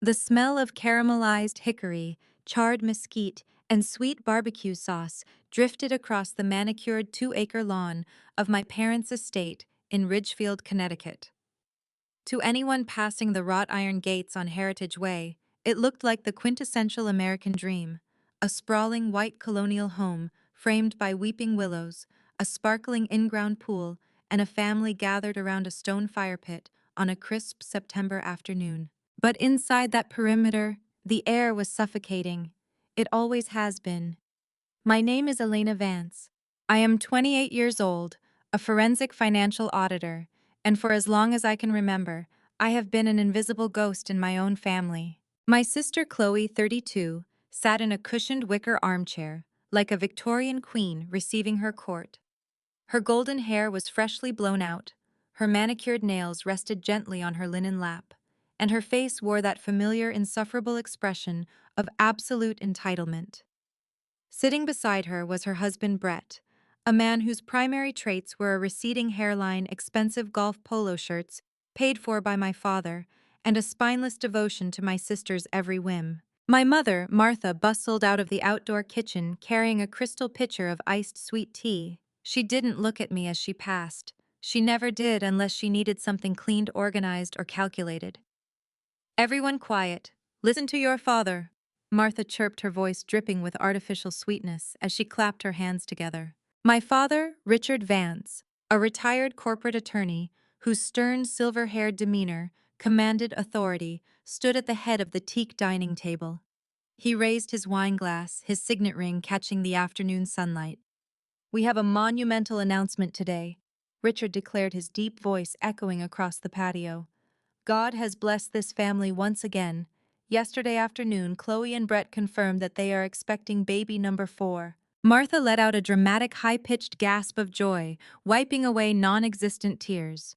The smell of caramelized hickory, charred mesquite, and sweet barbecue sauce drifted across the manicured 2-acre lawn of my parents' estate in Ridgefield, Connecticut. To anyone passing the wrought iron gates on Heritage Way, it looked like the quintessential American dream, a sprawling white colonial home framed by weeping willows, a sparkling in-ground pool, and a family gathered around a stone fire pit on a crisp September afternoon. But inside that perimeter, the air was suffocating. It always has been. My name is Elena Vance. I am 28 years old, a forensic financial auditor, and for as long as I can remember, I have been an invisible ghost in my own family. My sister Chloe, 32, sat in a cushioned wicker armchair, like a Victorian queen receiving her court. Her golden hair was freshly blown out, her manicured nails rested gently on her linen lap, and her face wore that familiar, insufferable expression of absolute entitlement. Sitting beside her was her husband Brett, a man whose primary traits were a receding hairline, expensive golf polo shirts, paid for by my father, and a spineless devotion to my sister's every whim. My mother, Martha, bustled out of the outdoor kitchen carrying a crystal pitcher of iced sweet tea. She didn't look at me as she passed. She never did unless she needed something cleaned, organized, or calculated. Everyone quiet. Listen to your father. Martha chirped, her voice dripping with artificial sweetness as she clapped her hands together. My father, Richard Vance, a retired corporate attorney whose stern silver-haired demeanor commanded authority, stood at the head of the teak dining table. He raised his wine glass, his signet ring catching the afternoon sunlight. We have a monumental announcement today, Richard declared, his deep voice echoing across the patio. God has blessed this family once again. Yesterday afternoon, Chloe and Brett confirmed that they are expecting baby number 4. Martha let out a dramatic high-pitched gasp of joy, wiping away non-existent tears.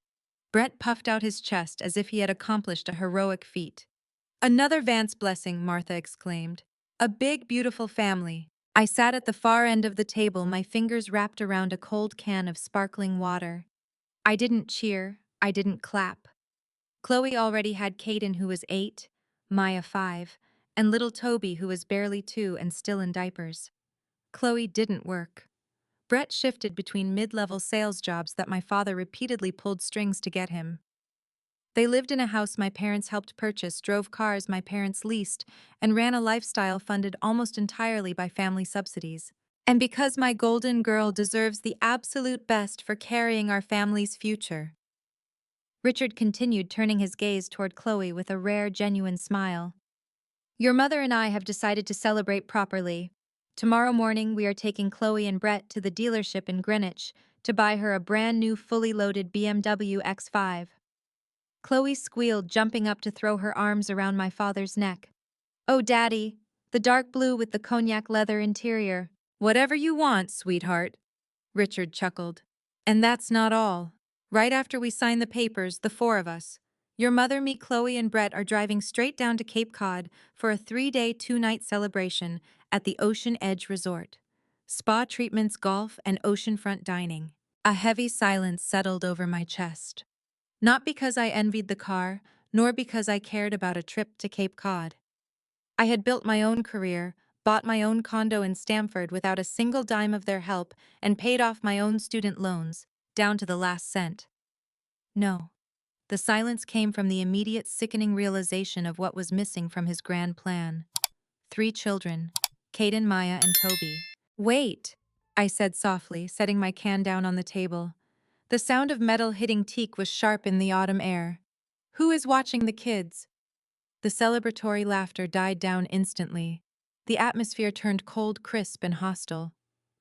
Brett puffed out his chest as if he had accomplished a heroic feat. Another Vance blessing, Martha exclaimed. A big, beautiful family. I sat at the far end of the table, my fingers wrapped around a cold can of sparkling water. I didn't cheer, I didn't clap. Chloe already had Caden, who was 8, Maya 5, and little Toby, who was barely 2 and still in diapers. Chloe didn't work. Brett shifted between mid-level sales jobs that my father repeatedly pulled strings to get him. They lived in a house my parents helped purchase, drove cars my parents leased, and ran a lifestyle funded almost entirely by family subsidies. And because my golden girl deserves the absolute best for carrying our family's future. Richard continued, turning his gaze toward Chloe with a rare, genuine smile. Your mother and I have decided to celebrate properly. Tomorrow morning, we are taking Chloe and Brett to the dealership in Greenwich to buy her a brand new fully loaded BMW X5. Chloe squealed, jumping up to throw her arms around my father's neck. Oh, Daddy, the dark blue with the cognac leather interior. Whatever you want, sweetheart, Richard chuckled. And that's not all. Right after we sign the papers, the 4 of us, your mother, me, Chloe, and Brett are driving straight down to Cape Cod for a 3-day, 2-night celebration at the Ocean Edge Resort. Spa treatments, golf, and oceanfront dining. A heavy silence settled over my chest. Not because I envied the car, nor because I cared about a trip to Cape Cod. I had built my own career, bought my own condo in Stamford without a single dime of their help, and paid off my own student loans, down to the last cent. No. The silence came from the immediate sickening realization of what was missing from his grand plan. 3 children, Caden, Maya, and Toby. Wait, I said softly, setting my can down on the table. The sound of metal hitting teak was sharp in the autumn air. Who is watching the kids? The celebratory laughter died down instantly. The atmosphere turned cold, crisp, and hostile.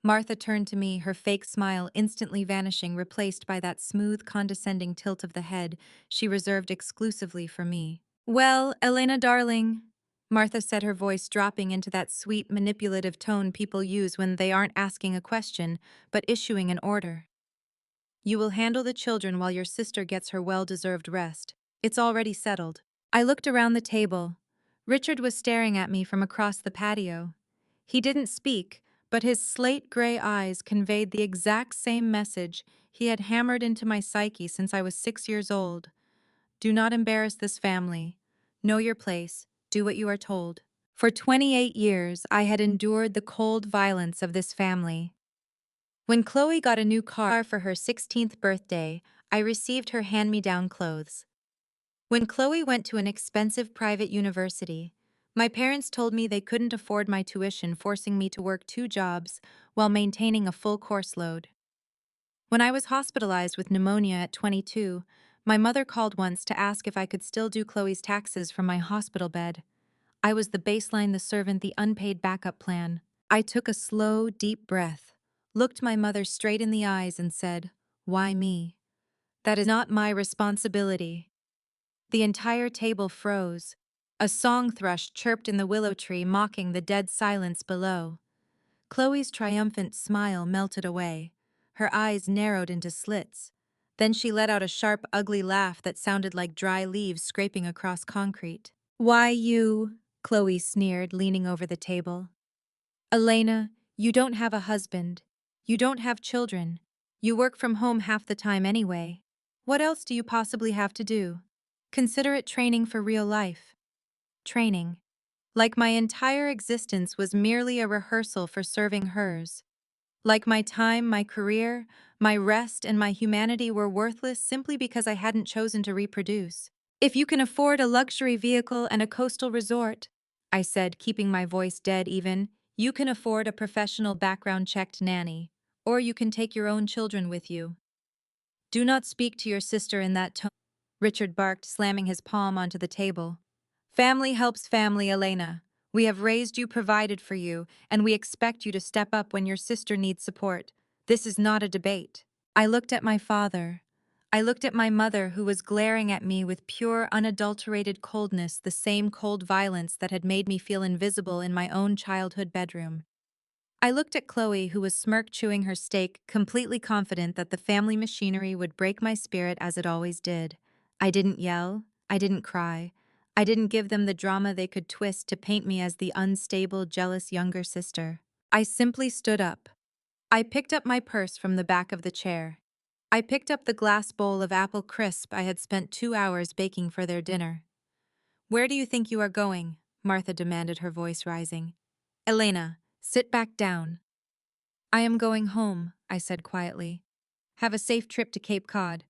Martha turned to me, her fake smile instantly vanishing, replaced by that smooth, condescending tilt of the head she reserved exclusively for me. Well, Elena, darling, Martha said, her voice dropping into that sweet, manipulative tone people use when they aren't asking a question, but issuing an order. You will handle the children while your sister gets her well-deserved rest. It's already settled. I looked around the table. Richard was staring at me from across the patio. He didn't speak, but his slate-gray eyes conveyed the exact same message he had hammered into my psyche since I was 6 years old. Do not embarrass this family. Know your place. Do what you are told. For 28 years, I had endured the cold violence of this family. When Chloe got a new car for her 16th birthday, I received her hand-me-down clothes. When Chloe went to an expensive private university, my parents told me they couldn't afford my tuition, forcing me to work 2 jobs while maintaining a full course load. When I was hospitalized with pneumonia at 22, my mother called once to ask if I could still do Chloe's taxes from my hospital bed. I was the baseline, the servant, the unpaid backup plan. I took a slow, deep breath, looked my mother straight in the eyes and said, "Why me? That is not my responsibility." The entire table froze. A song thrush chirped in the willow tree, mocking the dead silence below. Chloe's triumphant smile melted away. Her eyes narrowed into slits. Then she let out a sharp, ugly laugh that sounded like dry leaves scraping across concrete. "Why you?" Chloe sneered, leaning over the table. "Elena, you don't have a husband. You don't have children. You work from home half the time anyway. What else do you possibly have to do? Consider it training for real life." Training. Like my entire existence was merely a rehearsal for serving hers. Like my time, my career, my rest, and my humanity were worthless simply because I hadn't chosen to reproduce. "If you can afford a luxury vehicle and a coastal resort," I said, keeping my voice dead even, "you can afford a professional background-checked nanny. Or you can take your own children with you." "Do not speak to your sister in that tone," Richard barked, slamming his palm onto the table. "Family helps family, Elena. We have raised you, provided for you, and we expect you to step up when your sister needs support. This is not a debate." I looked at my father. I looked at my mother, who was glaring at me with pure, unadulterated coldness, the same cold violence that had made me feel invisible in my own childhood bedroom. I looked at Chloe, who was chewing her steak, completely confident that the family machinery would break my spirit as it always did. I didn't yell. I didn't cry. I didn't give them the drama they could twist to paint me as the unstable, jealous younger sister. I simply stood up. I picked up my purse from the back of the chair. I picked up the glass bowl of apple crisp I had spent 2 hours baking for their dinner. "Where do you think you are going?" Martha demanded, her voice rising. "Elena, sit back down." "I am going home," I said quietly. "Have a safe trip to Cape Cod."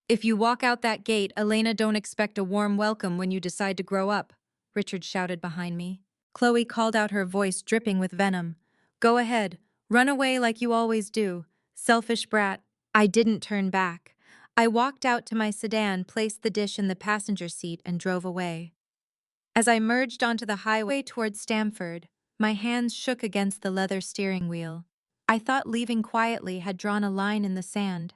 "If you walk out that gate, Elena, don't expect a warm welcome when you decide to grow up," Richard shouted behind me. Chloe called out, her voice dripping with venom. "Go ahead, run away like you always do. Selfish brat." I didn't turn back. I walked out to my sedan, placed the dish in the passenger seat, and drove away. As I merged onto the highway toward Stamford, my hands shook against the leather steering wheel. I thought leaving quietly had drawn a line in the sand.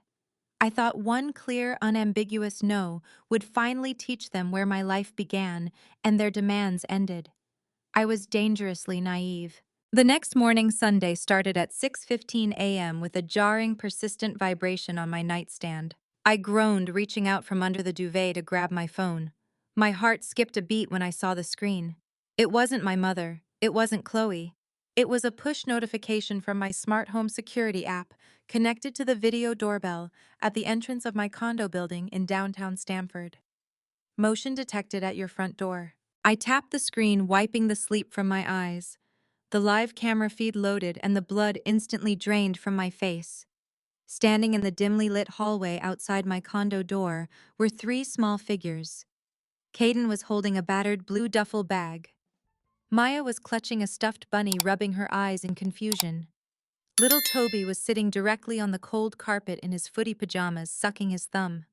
I thought one clear, unambiguous no would finally teach them where my life began and their demands ended. I was dangerously naive. The next morning, Sunday, started at 6:15 a.m. with a jarring, persistent vibration on my nightstand. I groaned, reaching out from under the duvet to grab my phone. My heart skipped a beat when I saw the screen. It wasn't my mother. It wasn't Chloe. It was a push notification from my smart home security app, connected to the video doorbell at the entrance of my condo building in downtown Stamford. "Motion detected at your front door." I tapped the screen, wiping the sleep from my eyes. The live camera feed loaded and the blood instantly drained from my face. Standing in the dimly lit hallway outside my condo door were 3 small figures. Caden was holding a battered blue duffel bag. Maya was clutching a stuffed bunny, rubbing her eyes in confusion. Little Toby was sitting directly on the cold carpet in his footy pajamas, sucking his thumb.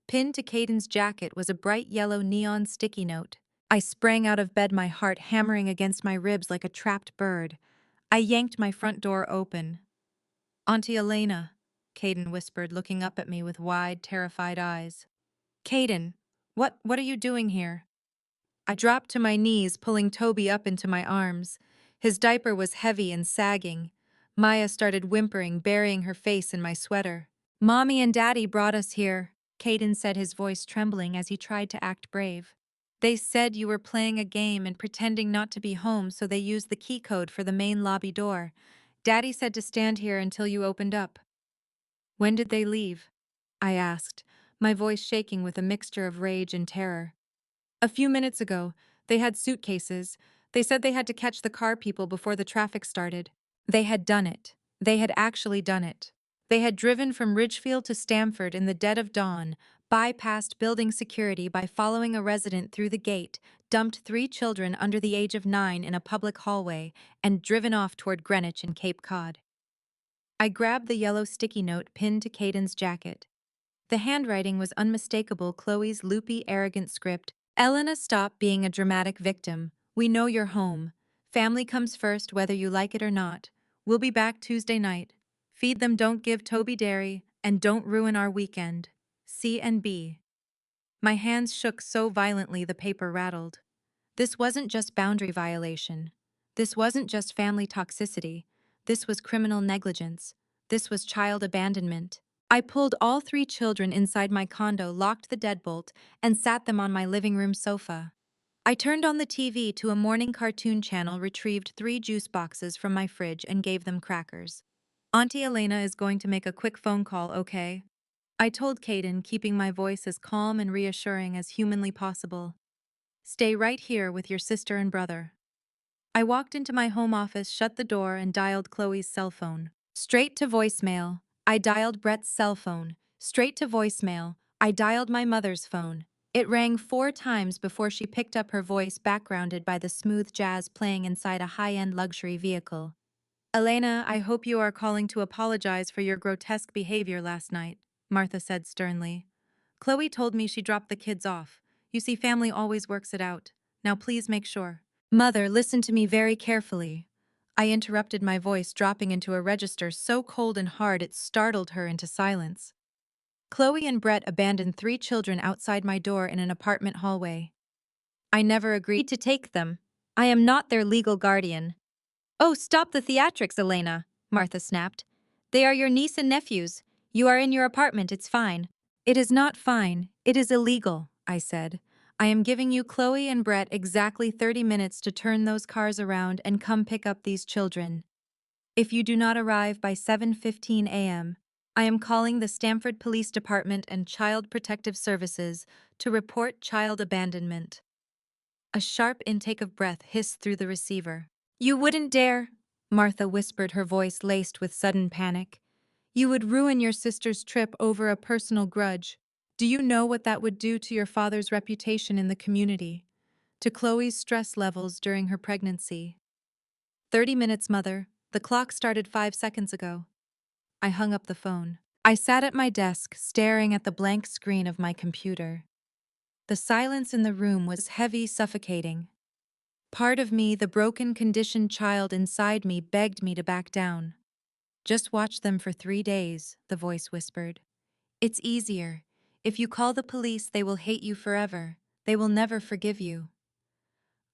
Pinned to Caden's jacket was a bright yellow neon sticky note. I sprang out of bed, my heart hammering against my ribs like a trapped bird. I yanked my front door open. "Auntie Elena," Caden whispered, looking up at me with wide, terrified eyes. "Caden, what are you doing here?" I dropped to my knees, pulling Toby up into my arms. His diaper was heavy and sagging. Maya started whimpering, burying her face in my sweater. "Mommy and Daddy brought us here," Caden said, his voice trembling as he tried to act brave. "They said you were playing a game and pretending not to be home, so they used the key code for the main lobby door. Daddy said to stand here until you opened up." "When did they leave?" I asked, my voice shaking with a mixture of rage and terror. "A few minutes ago. They had suitcases. They said they had to catch the car people before the traffic started. They had done it. They had actually done it. They had driven from Ridgefield to Stamford in the dead of dawn, bypassed building security by following a resident through the gate, dumped 3 children under the age of 9 in a public hallway, and driven off toward Greenwich and Cape Cod. I grabbed the yellow sticky note pinned to Caden's jacket. The handwriting was unmistakable, Chloe's loopy, arrogant script. Elena, stop being a dramatic victim. We know you're home. Family comes first whether you like it or not. We'll be back Tuesday night. Feed them, don't give Toby dairy, and don't ruin our weekend. C and B. My hands shook so violently the paper rattled. This wasn't just boundary violation. This wasn't just family toxicity. This was criminal negligence. This was child abandonment. I pulled all 3 children inside my condo, locked the deadbolt, and sat them on my living room sofa. I turned on the TV to a morning cartoon channel, retrieved 3 juice boxes from my fridge, and gave them crackers. Auntie Elena is going to make a quick phone call, okay? I told Caden, keeping my voice as calm and reassuring as humanly possible. Stay right here with your sister and brother. I walked into my home office, shut the door, and dialed Chloe's cell phone. Straight to voicemail. I dialed Brett's cell phone. Straight to voicemail. I dialed my mother's phone. It rang 4 times before she picked up, her voice backgrounded by the smooth jazz playing inside a high-end luxury vehicle. Elena, I hope you are calling to apologize for your grotesque behavior last night, Martha said sternly. Chloe told me she dropped the kids off. You see, family always works it out. Now please make sure. Mother, listen to me very carefully. I interrupted, my voice dropping into a register so cold and hard it startled her into silence. Chloe and Brett abandoned 3 children outside my door in an apartment hallway. I never agreed to take them. I am not their legal guardian. Oh, stop the theatrics, Elena, Martha snapped. They are your niece and nephews. You are in your apartment, it's fine. It is not fine, it is illegal, I said. I am giving you, Chloe and Brett, exactly 30 minutes to turn those cars around and come pick up these children. If you do not arrive by 7:15 a.m., I am calling the Stamford Police Department and Child Protective Services to report child abandonment. A sharp intake of breath hissed through the receiver. You wouldn't dare, Martha whispered, her voice laced with sudden panic. You would ruin your sister's trip over a personal grudge. Do you know what that would do to your father's reputation in the community? To Chloe's stress levels during her pregnancy? 30 minutes, Mother. The clock started 5 seconds ago. I hung up the phone. I sat at my desk, staring at the blank screen of my computer. The silence in the room was heavy, suffocating. Part of me, the broken, conditioned child inside me, begged me to back down. Just watch them for 3 days, the voice whispered. It's easier. If you call the police, they will hate you forever. They will never forgive you.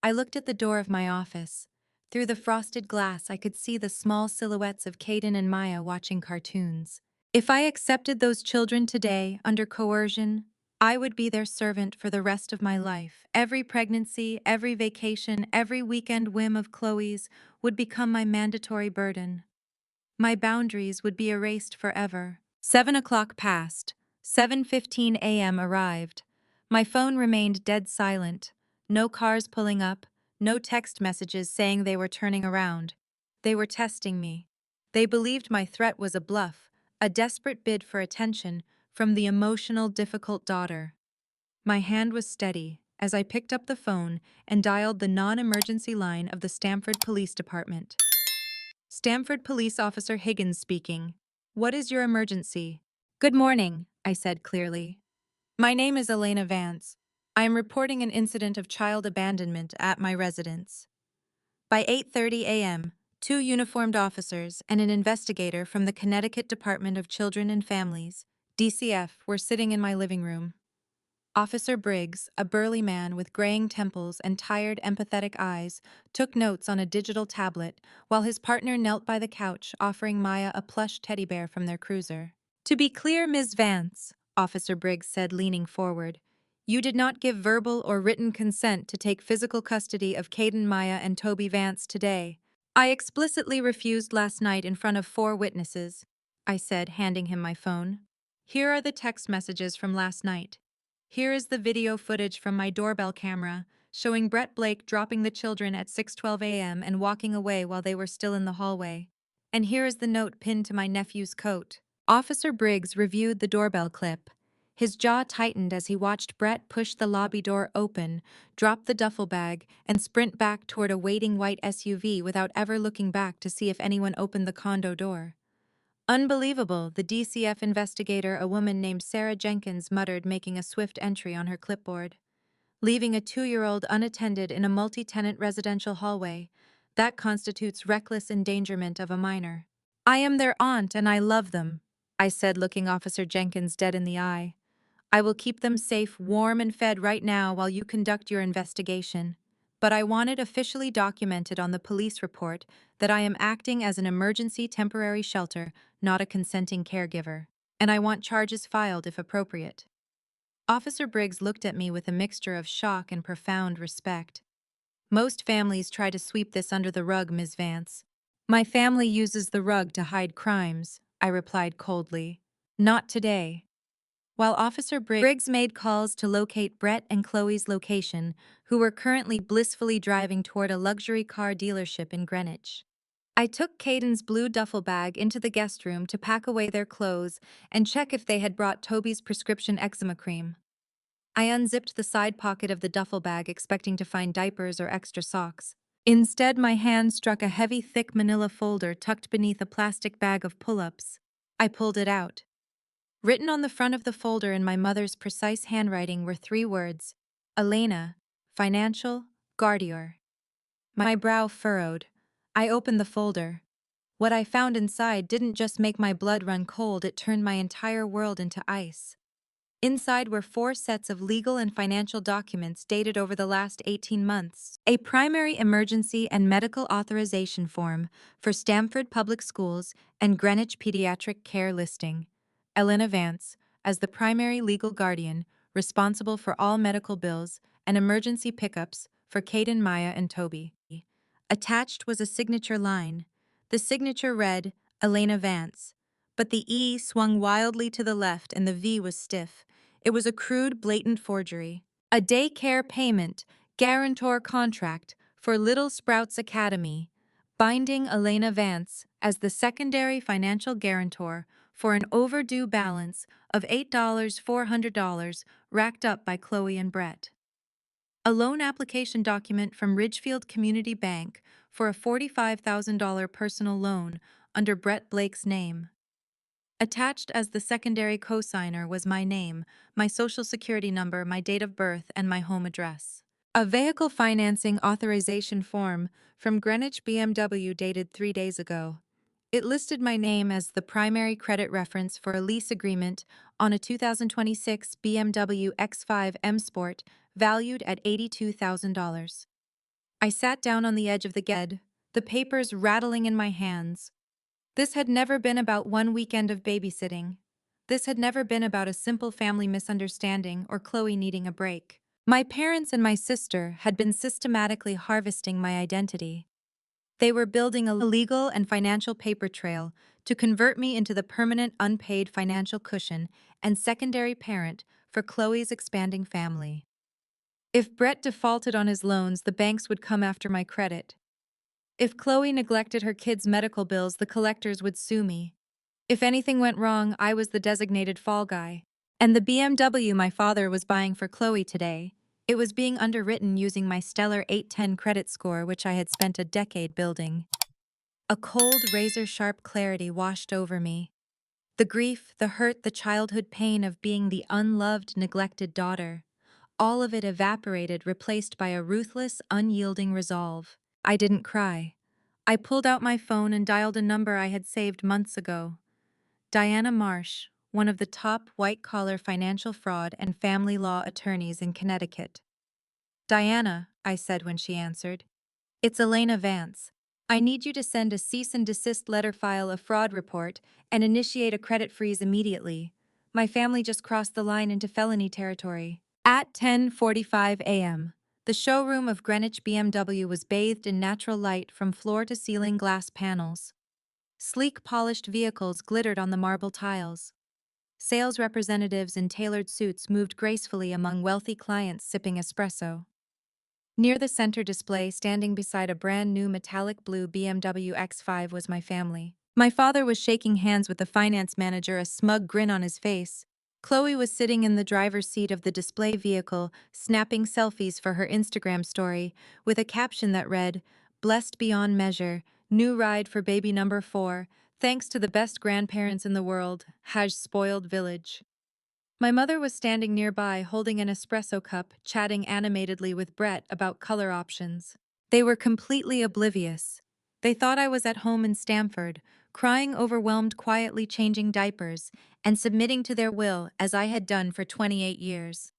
I looked at the door of my office. Through the frosted glass, I could see the small silhouettes of Caden and Maya watching cartoons. If I accepted those children today, under coercion, I would be their servant for the rest of my life. Every pregnancy, every vacation, every weekend whim of Chloe's would become my mandatory burden. My boundaries would be erased forever. 7 o'clock passed. 7:15 a.m. arrived. My phone remained dead silent. No cars pulling up, no text messages saying they were turning around. They were testing me. They believed my threat was a bluff, a desperate bid for attention from the emotional, difficult daughter. My hand was steady as I picked up the phone and dialed the non-emergency line of the Stamford Police Department. Stamford Police Officer Higgins speaking. What is your emergency? Good morning, I said clearly. My name is Elena Vance. I am reporting an incident of child abandonment at my residence. By 8:30 a.m., 2 uniformed officers and an investigator from the Connecticut Department of Children and Families, DCF, were sitting in my living room. Officer Briggs, a burly man with graying temples and tired, empathetic eyes, took notes on a digital tablet while his partner knelt by the couch, offering Maya a plush teddy bear from their cruiser. To be clear, Ms. Vance, Officer Briggs said, leaning forward, you did not give verbal or written consent to take physical custody of Caden, Maya, and Toby Vance today. I explicitly refused last night in front of 4 witnesses, I said, handing him my phone. Here are the text messages from last night. Here is the video footage from my doorbell camera, showing Brett Blake dropping the children at 6:12 a.m. and walking away while they were still in the hallway. And here is the note pinned to my nephew's coat. Officer Briggs reviewed the doorbell clip. His jaw tightened as he watched Brett push the lobby door open, drop the duffel bag, and sprint back toward a waiting white SUV without ever looking back to see if anyone opened the condo door. Unbelievable, the DCF investigator, a woman named Sarah Jenkins, muttered, making a swift entry on her clipboard. Leaving a 2-year-old unattended in a multi-tenant residential hallway, that constitutes reckless endangerment of a minor. I am their aunt and I love them, I said, looking Officer Jenkins dead in the eye. I will keep them safe, warm, and fed right now while you conduct your investigation. But I want it officially documented on the police report that I am acting as an emergency temporary shelter, not a consenting caregiver. And I want charges filed if appropriate. Officer Briggs looked at me with a mixture of shock and profound respect. Most families try to sweep this under the rug, Ms. Vance. My family uses the rug to hide crimes, I replied coldly. Not today. While Officer Briggs made calls to locate Brett and Chloe's location, who were currently blissfully driving toward a luxury car dealership in Greenwich. I took Caden's blue duffel bag into the guest room to pack away their clothes and check if they had brought Toby's prescription eczema cream. I unzipped the side pocket of the duffel bag expecting to find diapers or extra socks. Instead, my hand struck a heavy, thick manila folder tucked beneath a plastic bag of pull-ups. I pulled it out. Written on the front of the folder in my mother's precise handwriting were 3 words: Elena, Financial, Gardier. My brow furrowed. I opened the folder. What I found inside didn't just make my blood run cold, it turned my entire world into ice. Inside were 4 sets of legal and financial documents dated over the last 18 months. A primary emergency and medical authorization form for Stamford Public Schools and Greenwich Pediatric Care listing Elena Vance as the primary legal guardian responsible for all medical bills and emergency pickups for Caden, Maya, and Toby. Attached was a signature line. The signature read, Elena Vance, but the E swung wildly to the left and the V was stiff. It was a crude, blatant forgery. A daycare payment, guarantor contract for Little Sprouts Academy, binding Elena Vance as the secondary financial guarantor for an overdue balance of $8,400 racked up by Chloe and Brett. A loan application document from Ridgefield Community Bank for a $45,000 personal loan under Brett Blake's name. Attached as the secondary cosigner was my name, my social security number, my date of birth, and my home address. A vehicle financing authorization form from Greenwich BMW dated 3 days ago. It listed my name as the primary credit reference for a lease agreement on a 2026 BMW X5 M Sport valued at $82,000. I sat down on the edge of the bed, the papers rattling in my hands. This had never been about one weekend of babysitting. This had never been about a simple family misunderstanding or Chloe needing a break. My parents and my sister had been systematically harvesting my identity. They were building a legal and financial paper trail to convert me into the permanent unpaid financial cushion and secondary parent for Chloe's expanding family. If Brett defaulted on his loans, the banks would come after my credit. If Chloe neglected her kids' medical bills, the collectors would sue me. If anything went wrong, I was the designated fall guy. And the BMW my father was buying for Chloe today, it was being underwritten using my stellar 810 credit score, which I had spent a decade building. A cold, razor-sharp clarity washed over me. The grief, the hurt, the childhood pain of being the unloved, neglected daughter. All of it evaporated, replaced by a ruthless, unyielding resolve. I didn't cry. I pulled out my phone and dialed a number I had saved months ago. Diana Marsh, one of the top white-collar financial fraud and family law attorneys in Connecticut. Diana, I said when she answered. It's Elena Vance. I need you to send a cease and desist letter, file a fraud report, and initiate a credit freeze immediately. My family just crossed the line into felony territory. At 10:45 a.m., the showroom of Greenwich BMW was bathed in natural light from floor-to-ceiling glass panels. Sleek, polished vehicles glittered on the marble tiles. Sales representatives in tailored suits moved gracefully among wealthy clients sipping espresso. Near the center display, standing beside a brand new metallic blue BMW X5 was my family. My father was shaking hands with the finance manager, a smug grin on his face. Chloe was sitting in the driver's seat of the display vehicle, snapping selfies for her Instagram story, with a caption that read, "Blessed beyond measure, new ride for baby number 4, thanks to the best grandparents in the world, has spoiled village." My mother was standing nearby holding an espresso cup, chatting animatedly with Brett about color options. They were completely oblivious. They thought I was at home in Stamford, crying overwhelmed, quietly changing diapers, and submitting to their will as I had done for 28 years.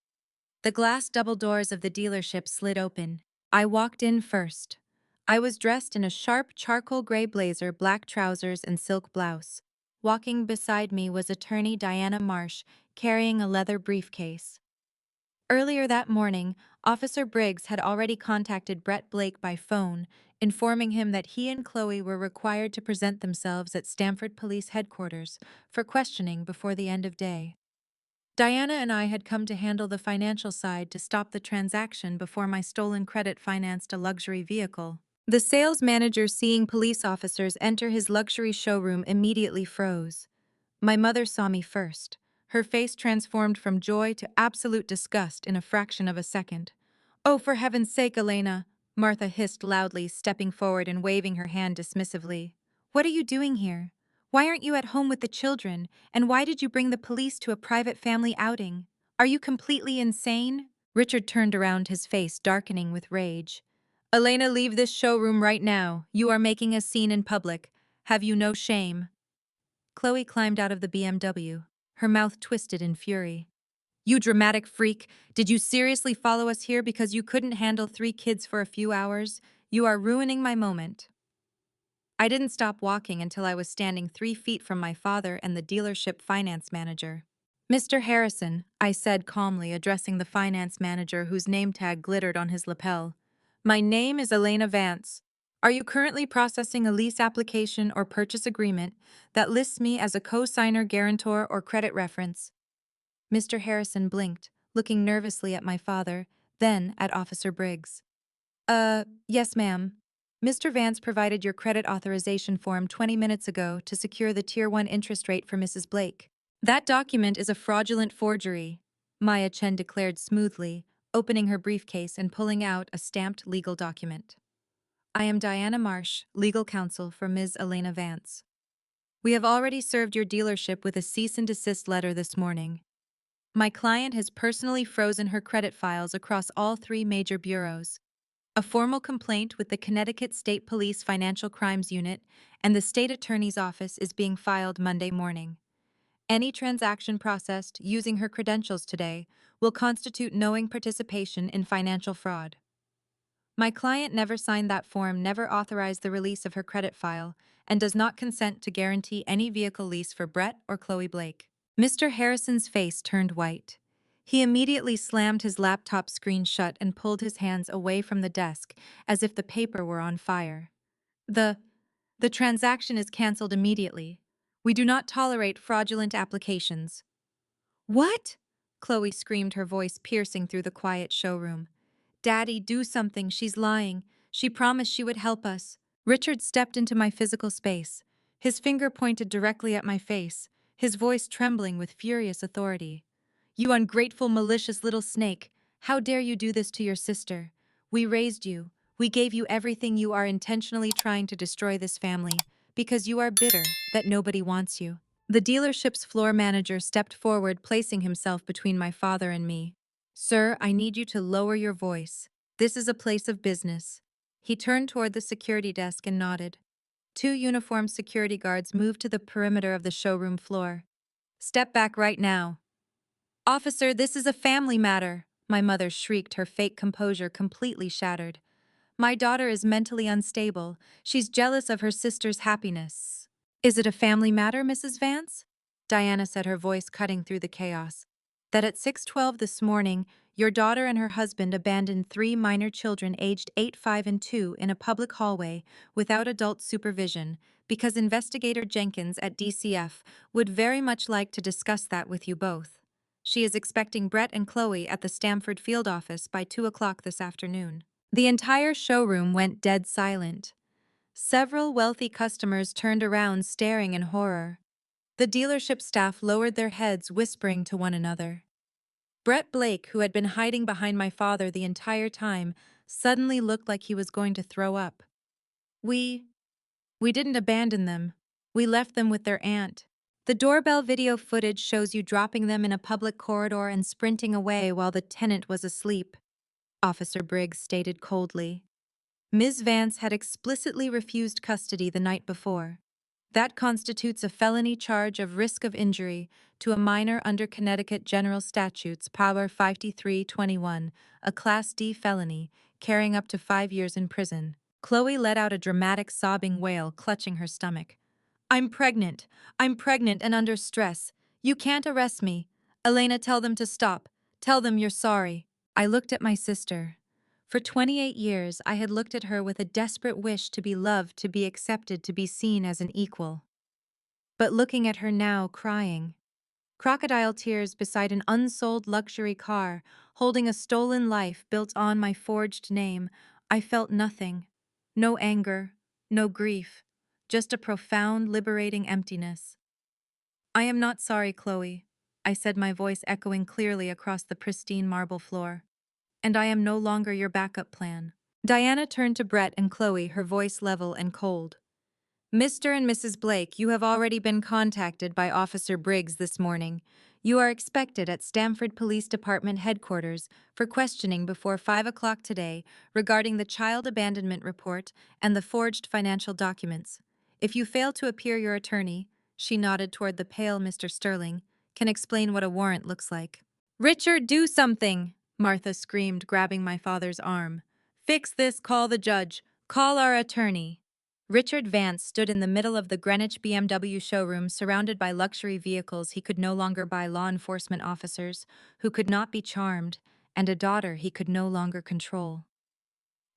The glass double doors of the dealership slid open. I walked in first. I was dressed in a sharp charcoal gray blazer, black trousers, and silk blouse. Walking beside me was attorney Diana Marsh, carrying a leather briefcase. Earlier that morning, Officer Briggs had already contacted Brett Blake by phone, informing him that he and Chloe were required to present themselves at Stamford Police Headquarters for questioning before the end of day. Diana and I had come to handle the financial side to stop the transaction before my stolen credit financed a luxury vehicle. The sales manager, seeing police officers enter his luxury showroom, immediately froze. My mother saw me first. Her face transformed from joy to absolute disgust in a fraction of a second. "Oh, for heaven's sake, Elena!" Martha hissed loudly, stepping forward and waving her hand dismissively. "What are you doing here? Why aren't you at home with the children? And why did you bring the police to a private family outing? Are you completely insane?" Richard turned around, his face darkening with rage. "Elena, leave this showroom right now. You are making a scene in public. Have you no shame?" Chloe climbed out of the BMW, her mouth twisted in fury. "You dramatic freak! Did you seriously follow us here because you couldn't handle 3 kids for a few hours? You are ruining my moment." I didn't stop walking until I was standing 3 feet from my father and the dealership finance manager. "Mr. Harrison," I said calmly, addressing the finance manager whose name tag glittered on his lapel. "My name is Elena Vance. Are you currently processing a lease application or purchase agreement that lists me as a co-signer, guarantor, or credit reference?" Mr. Harrison blinked, looking nervously at my father, then at Officer Briggs. Yes, ma'am. Mr. Vance provided your credit authorization form 20 minutes ago to secure the Tier 1 interest rate for Mrs. Blake. That document is a fraudulent forgery," Maya Chen declared smoothly, opening her briefcase and pulling out a stamped legal document. "I am Diana Marsh, legal counsel for Ms. Elena Vance. We have already served your dealership with a cease and desist letter this morning. My client has personally frozen her credit files across all 3 major bureaus. A formal complaint with the Connecticut State Police Financial Crimes Unit and the State Attorney's Office is being filed Monday morning. Any transaction processed using her credentials today will constitute knowing participation in financial fraud. My client never signed that form, never authorized the release of her credit file, and does not consent to guarantee any vehicle lease for Brett or Chloe Blake." Mr. Harrison's face turned white. He immediately slammed his laptop screen shut and pulled his hands away from the desk as if the paper were on fire. The the transaction is canceled immediately. We do not tolerate fraudulent applications." "What?" Chloe screamed, her voice piercing through the quiet showroom. "Daddy, do something. She's lying. She promised she would help us." Richard stepped into my physical space, his finger pointed directly at my face, his voice trembling with furious authority. "You ungrateful, malicious little snake! How dare you do this to your sister? We raised you. We gave you everything. You are intentionally trying to destroy this family because you are bitter that nobody wants you." The dealership's floor manager stepped forward, placing himself between my father and me. "Sir, I need you to lower your voice. This is a place of business." He turned toward the security desk and nodded. 2 uniformed security guards moved to the perimeter of the showroom floor. "Step back right now." "Officer, this is a family matter," my mother shrieked, her fake composure completely shattered. "My daughter is mentally unstable. She's jealous of her sister's happiness." "Is it a family matter, Mrs. Vance?" Diana said, her voice cutting through the chaos. "That at 6:12 this morning, your daughter and her husband abandoned 3 minor children aged 8, 5, and 2 in a public hallway without adult supervision because Investigator Jenkins at DCF would very much like to discuss that with you both. She is expecting Brett and Chloe at the Stamford field office by 2 o'clock this afternoon." The entire showroom went dead silent. Several wealthy customers turned around staring in horror. The dealership staff lowered their heads, whispering to one another. Brett Blake, who had been hiding behind my father the entire time, suddenly looked like he was going to throw up. We didn't abandon them. We left them with their aunt. The doorbell video footage shows you dropping them in a public corridor and sprinting away while the tenant was asleep, Officer Briggs stated coldly. Ms. Vance had explicitly refused custody the night before. That constitutes a felony charge of risk of injury to a minor under Connecticut General Statutes Power 5321, a Class D felony, carrying up to 5 years in prison. Chloe let out a dramatic sobbing wail, clutching her stomach. I'm pregnant. I'm pregnant and under stress. You can't arrest me. Elena, tell them to stop. Tell them you're sorry. I looked at my sister. For 28 years, I had looked at her with a desperate wish to be loved, to be accepted, to be seen as an equal. But looking at her now, crying, crocodile tears beside an unsold luxury car, holding a stolen life built on my forged name, I felt nothing. No anger, no grief, just a profound, liberating emptiness. I am not sorry, Chloe, I said, my voice echoing clearly across the pristine marble floor. And I am no longer your backup plan. Diana turned to Brett and Chloe, her voice level and cold. Mr. and Mrs. Blake, you have already been contacted by Officer Briggs this morning. You are expected at Stamford Police Department headquarters for questioning before 5 o'clock today regarding the child abandonment report and the forged financial documents. If you fail to appear, your attorney, she nodded toward the pale Mr. Sterling, can explain what a warrant looks like. Richard, do something! Martha screamed, grabbing my father's arm. Fix this, call the judge, call our attorney. Richard Vance stood in the middle of the Greenwich BMW showroom, surrounded by luxury vehicles he could no longer buy, law enforcement officers who could not be charmed, and a daughter he could no longer control.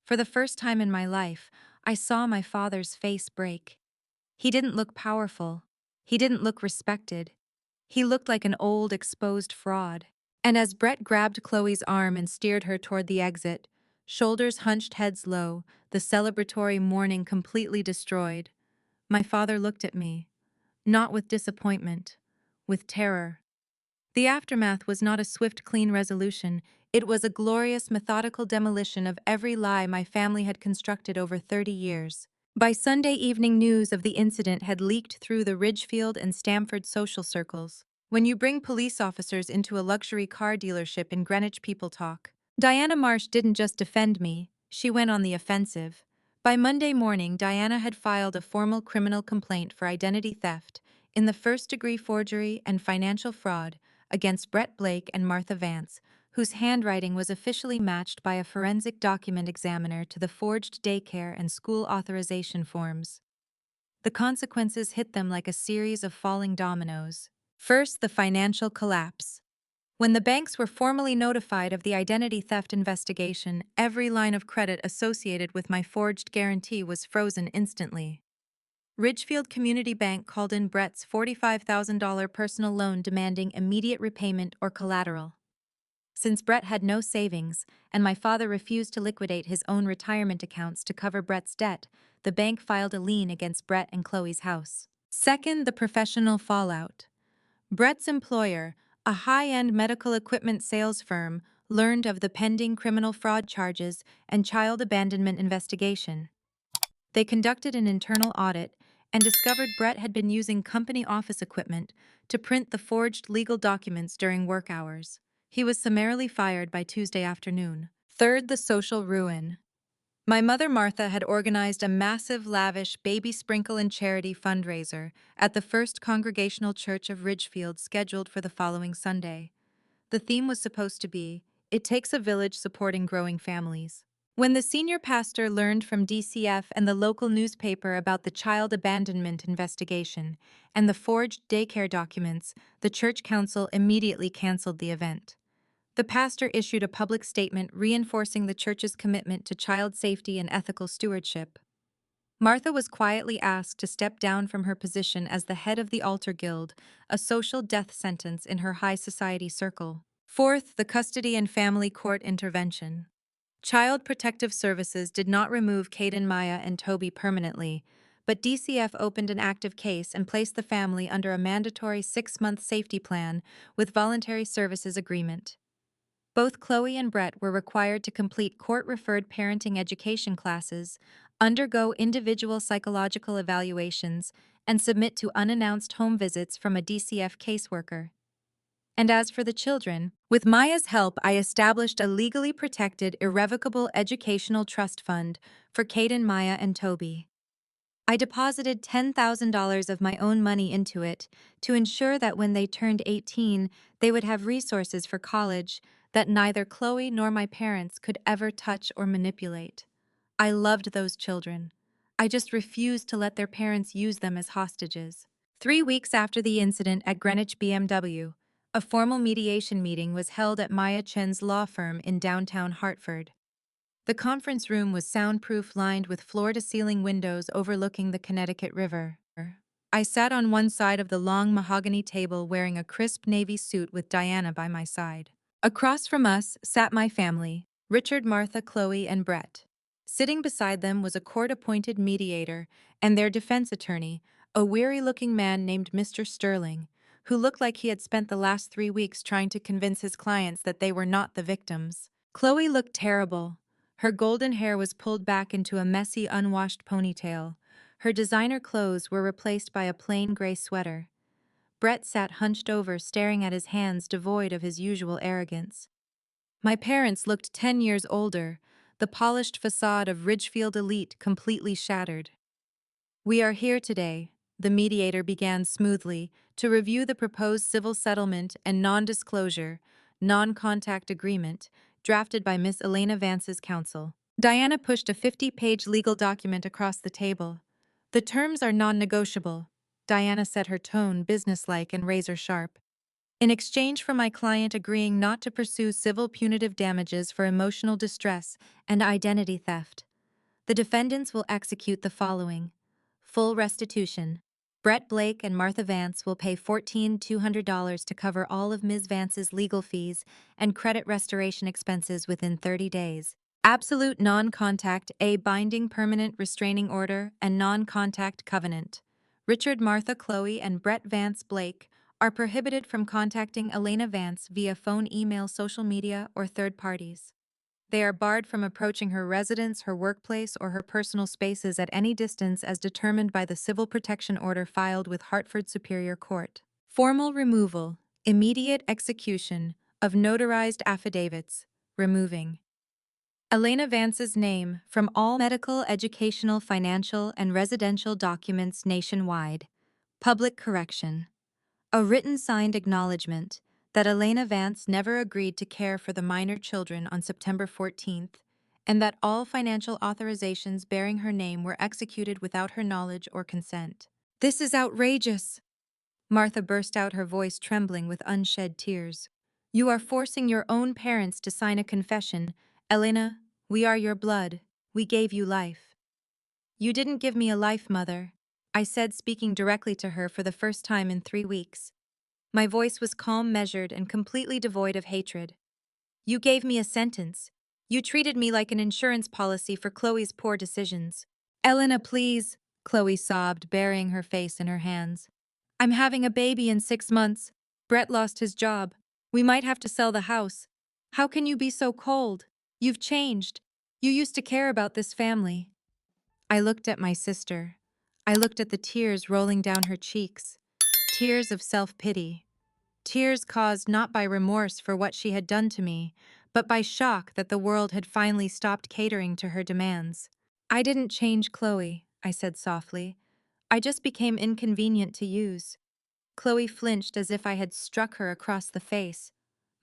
For the first time in my life, I saw my father's face break. He didn't look powerful. He didn't look respected. He looked like an old, exposed fraud. And as Brett grabbed Chloe's arm and steered her toward the exit, shoulders hunched, heads low, the celebratory morning completely destroyed, my father looked at me, not with disappointment, with terror. The aftermath was not a swift, clean resolution. It was a glorious, methodical demolition of every lie my family had constructed over 30 years. By Sunday evening, news of the incident had leaked through the Ridgefield and Stamford social circles. When you bring police officers into a luxury car dealership in Greenwich, people talk. Diana Marsh didn't just defend me, she went on the offensive. By Monday morning, Diana had filed a formal criminal complaint for identity theft, in the first-degree forgery and financial fraud, against Brett Blake and Martha Vance, whose handwriting was officially matched by a forensic document examiner to the forged daycare and school authorization forms. The consequences hit them like a series of falling dominoes. First, the financial collapse. When the banks were formally notified of the identity theft investigation, every line of credit associated with my forged guarantee was frozen instantly. Ridgefield Community Bank called in Brett's $45,000 personal loan, demanding immediate repayment or collateral. Since Brett had no savings, and my father refused to liquidate his own retirement accounts to cover Brett's debt, the bank filed a lien against Brett and Chloe's house. Second, the professional fallout. Brett's employer, a high-end medical equipment sales firm, learned of the pending criminal fraud charges and child abandonment investigation. They conducted an internal audit and discovered Brett had been using company office equipment to print the forged legal documents during work hours. He was summarily fired by Tuesday afternoon. Third, the social ruin. My mother Martha had organized a massive, lavish baby sprinkle and charity fundraiser at the First Congregational Church of Ridgefield, scheduled for the following Sunday. The theme was supposed to be, "It takes a village supporting growing families." When the senior pastor learned from DCF and the local newspaper about the child abandonment investigation and the forged daycare documents, the church council immediately canceled the event. The pastor issued a public statement reinforcing the church's commitment to child safety and ethical stewardship. Martha was quietly asked to step down from her position as the head of the Altar Guild, a social death sentence in her high society circle. Fourth, the custody and family court intervention. Child Protective Services did not remove Caden, Maya, and Toby permanently, but DCF opened an active case and placed the family under a mandatory 6-month safety plan with voluntary services agreement. Both Chloe and Brett were required to complete court-referred parenting education classes, undergo individual psychological evaluations, and submit to unannounced home visits from a DCF caseworker. And as for the children, with Maya's help, I established a legally protected, irrevocable educational trust fund for Caden, Maya, and Toby. I deposited $10,000 of my own money into it to ensure that when they turned 18, they would have resources for college that neither Chloe nor my parents could ever touch or manipulate. I loved those children. I just refused to let their parents use them as hostages. 3 weeks after the incident at Greenwich BMW, a formal mediation meeting was held at Maya Chen's law firm in downtown Hartford. The conference room was soundproof, lined with floor-to-ceiling windows overlooking the Connecticut River. I sat on one side of the long mahogany table wearing a crisp navy suit with Diana by my side. Across from us sat my family, Richard, Martha, Chloe, and Brett. Sitting beside them was a court-appointed mediator and their defense attorney, a weary-looking man named Mr. Sterling, who looked like he had spent the last 3 weeks trying to convince his clients that they were not the victims. Chloe looked terrible. Her golden hair was pulled back into a messy, unwashed ponytail. Her designer clothes were replaced by a plain gray sweater. Brett sat hunched over, staring at his hands, devoid of his usual arrogance. My parents looked 10 years older, the polished facade of Ridgefield elite completely shattered. "We are here today," the mediator began smoothly, "to review the proposed civil settlement and non-disclosure, non-contact agreement drafted by Miss Elena Vance's counsel." Diana pushed a 50-page legal document across the table. "The terms are non-negotiable." Diana said, her tone businesslike and razor-sharp. "In exchange for my client agreeing not to pursue civil punitive damages for emotional distress and identity theft, the defendants will execute the following: full restitution. Brett Blake and Martha Vance will pay $14,200 to cover all of Ms. Vance's legal fees and credit restoration expenses within 30 days. Absolute non-contact, a binding permanent restraining order, and non-contact covenant. Richard, Martha, Chloe, and Brett Vance Blake are prohibited from contacting Elena Vance via phone, email, social media, or third parties. They are barred from approaching her residence, her workplace, or her personal spaces at any distance as determined by the civil protection order filed with Hartford Superior Court. Formal removal, immediate execution of notarized affidavits, removing Elena Vance's name from all medical, educational, financial, and residential documents nationwide. Public correction. A written signed acknowledgement that Elena Vance never agreed to care for the minor children on September 14th, and that all financial authorizations bearing her name were executed without her knowledge or consent. "This is outrageous!" Martha burst out, her voice trembling with unshed tears. "You are forcing your own parents to sign a confession. Elena, we are your blood. We gave you life." "You didn't give me a life, Mother," I said, speaking directly to her for the first time in 3 weeks. My voice was calm, measured, and completely devoid of hatred. "You gave me a sentence. You treated me like an insurance policy for Chloe's poor decisions." "Elena, please," Chloe sobbed, burying her face in her hands. "I'm having a baby in 6 months. Brett lost his job. We might have to sell the house. How can you be so cold? You've changed. You used to care about this family." I looked at my sister. I looked at the tears rolling down her cheeks. Tears of self-pity. Tears caused not by remorse for what she had done to me, but by shock that the world had finally stopped catering to her demands. "I didn't change, Chloe," I said softly. "I just became inconvenient to use." Chloe flinched as if I had struck her across the face.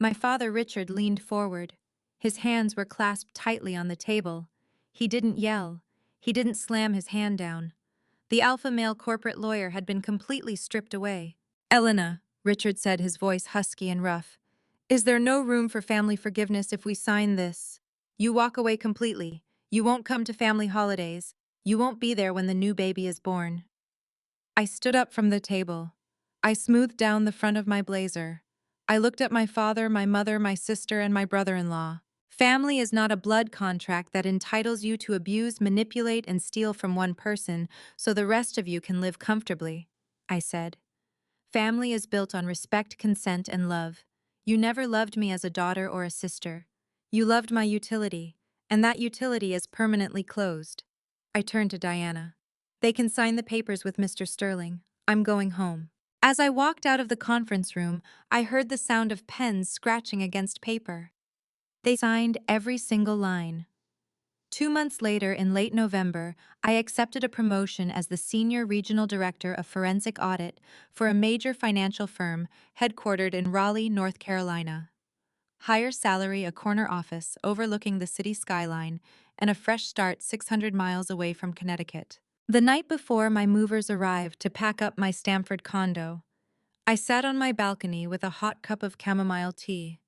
My father, Richard, leaned forward. His hands were clasped tightly on the table. He didn't yell. He didn't slam his hand down. The alpha male corporate lawyer had been completely stripped away. "Elena," Richard said, his voice husky and rough, "is there no room for family forgiveness if we sign this? You walk away completely. You won't come to family holidays. You won't be there when the new baby is born." I stood up from the table. I smoothed down the front of my blazer. I looked at my father, my mother, my sister, and my brother-in-law. Family is not a blood contract that entitles you to abuse, manipulate, and steal from one person so the rest of you can live comfortably, I said. Family is built on respect, consent, and love. You never loved me as a daughter or a sister. You loved my utility, and that utility is permanently closed. I turned to Diana. They can sign the papers with Mr. Sterling. I'm going home. As I walked out of the conference room, I heard the sound of pens scratching against paper. They signed every single line. 2 months later, in late November, I accepted a promotion as the Senior Regional Director of Forensic Audit for a major financial firm headquartered in Raleigh, North Carolina. Higher salary, a corner office overlooking the city skyline, and a fresh start 600 miles away from Connecticut. The night before my movers arrived to pack up my Stamford condo, I sat on my balcony with a hot cup of chamomile tea.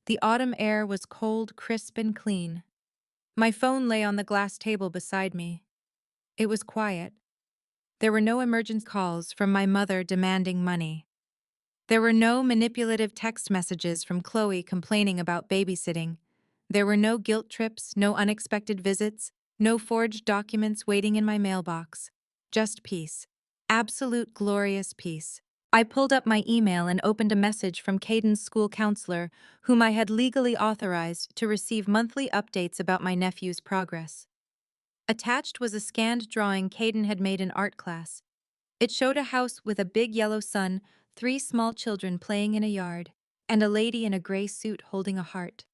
The autumn air was cold, crisp, and clean. My phone lay on the glass table beside me. It was quiet. There were no emergency calls from my mother demanding money. There were no manipulative text messages from Chloe complaining about babysitting. There were no guilt trips, no unexpected visits, no forged documents waiting in my mailbox. Just peace. Absolute glorious peace. I pulled up my email and opened a message from Caden's school counselor, whom I had legally authorized to receive monthly updates about my nephew's progress. Attached was a scanned drawing Caden had made in art class. It showed a house with a big yellow sun, 3 small children playing in a yard, and a lady in a gray suit holding a heart.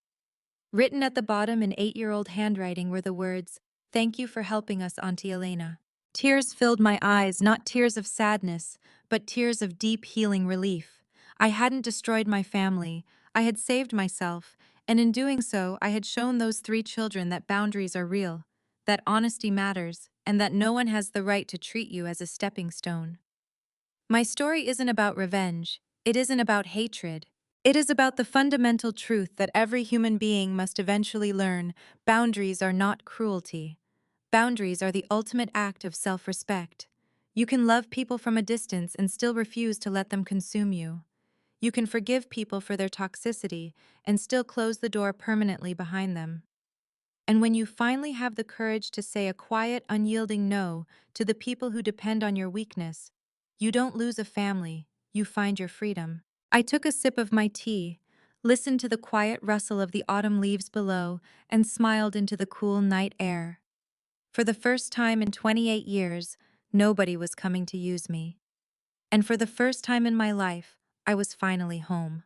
Written at the bottom in 8-year-old handwriting were the words, "Thank you for helping us, Auntie Elena." Tears filled my eyes, not tears of sadness, but tears of deep healing relief. I hadn't destroyed my family, I had saved myself, and in doing so, I had shown those 3 children that boundaries are real, that honesty matters, and that no one has the right to treat you as a stepping stone. My story isn't about revenge, it isn't about hatred. It is about the fundamental truth that every human being must eventually learn: boundaries are not cruelty. Boundaries are the ultimate act of self-respect. You can love people from a distance and still refuse to let them consume you. You can forgive people for their toxicity and still close the door permanently behind them. And when you finally have the courage to say a quiet, unyielding no to the people who depend on your weakness, you don't lose a family, you find your freedom. I took a sip of my tea, listened to the quiet rustle of the autumn leaves below, and smiled into the cool night air. For the first time in 28 years, nobody was coming to use me. And for the first time in my life, I was finally home.